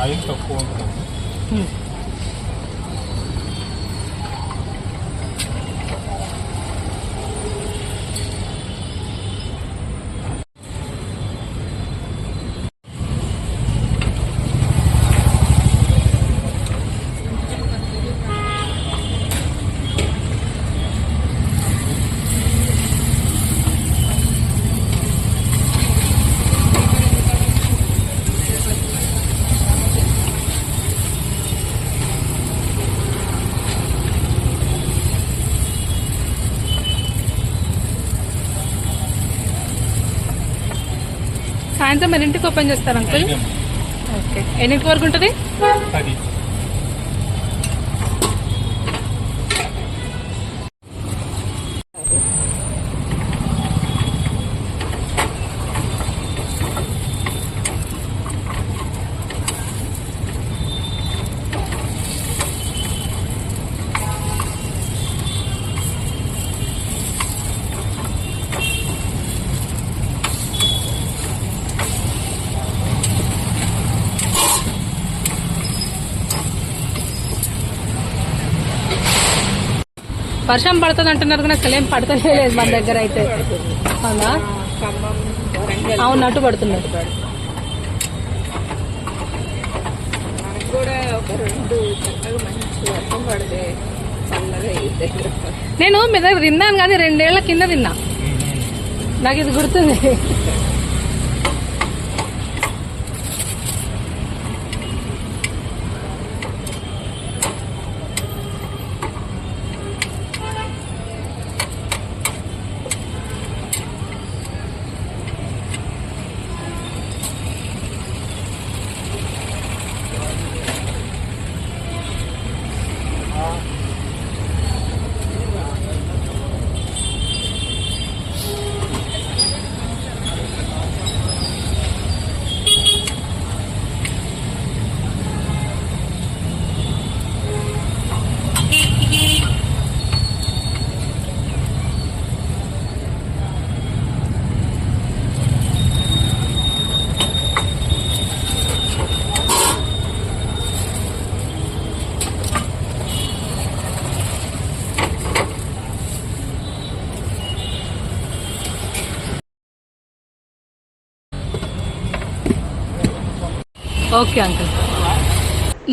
Oil తక్కువ ఉంటుంది. సాయంత్రం ఎన్నింటికి ఓపెన్ చేస్తారు అంకుల్? ఓకే, ఎన్నింటి వరకు ఉంటుంది? 10. వర్షం పడుతుంది అంటున్నారు కానీ అసలు ఏం పడతలేదు మన దగ్గర అయితే. అవునా? అవును, అటు పడుతున్నట్టు. నేను మీ దగ్గర తిన్నాను కానీ 2 ఏళ్ల కింద తిన్నా, నాకు ఇది గుర్తుంది. Okay uncle.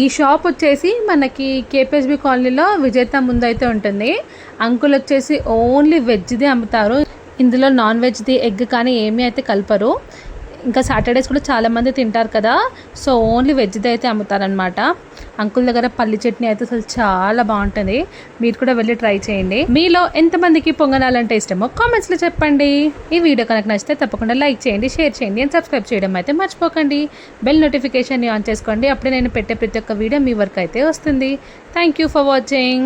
ఈ షాప్ వచ్చేసి మనకి కేపీహెచ్బి కాలనీలో విజేత ముందు అయితే ఉంటుంది. అంకుల్ వచ్చేసి ఓన్లీ వెజ్ది అమ్ముతారు. ఇందులో నాన్ వెజ్ది ఎగ్ కానీ ఏమీ అయితే కలపరు. ఇంకా సాటర్డేస్ కూడా చాలామంది తింటారు కదా, సో ఓన్లీ వెజ్ది అయితే అమ్ముతారనమాట. అంకుల్ దగ్గర పల్లి చట్నీ అయితే అసలు చాలా బాగుంటుంది, మీరు కూడా వెళ్ళి ట్రై చేయండి. మీలో ఎంతమందికి పొంగనాలంటే ఇష్టమో కామెంట్స్లో చెప్పండి. ఈ వీడియో కనుక నచ్చితే తప్పకుండా లైక్ చేయండి, షేర్ చేయండి అండ్ సబ్స్క్రైబ్ చేయడం అయితే మర్చిపోకండి. బెల్ నోటిఫికేషన్ని ఆన్ చేసుకోండి, అప్పుడే నేను పెట్టే ప్రతి ఒక్క వీడియో మీ వరకు అయితే వస్తుంది. Thank you for watching.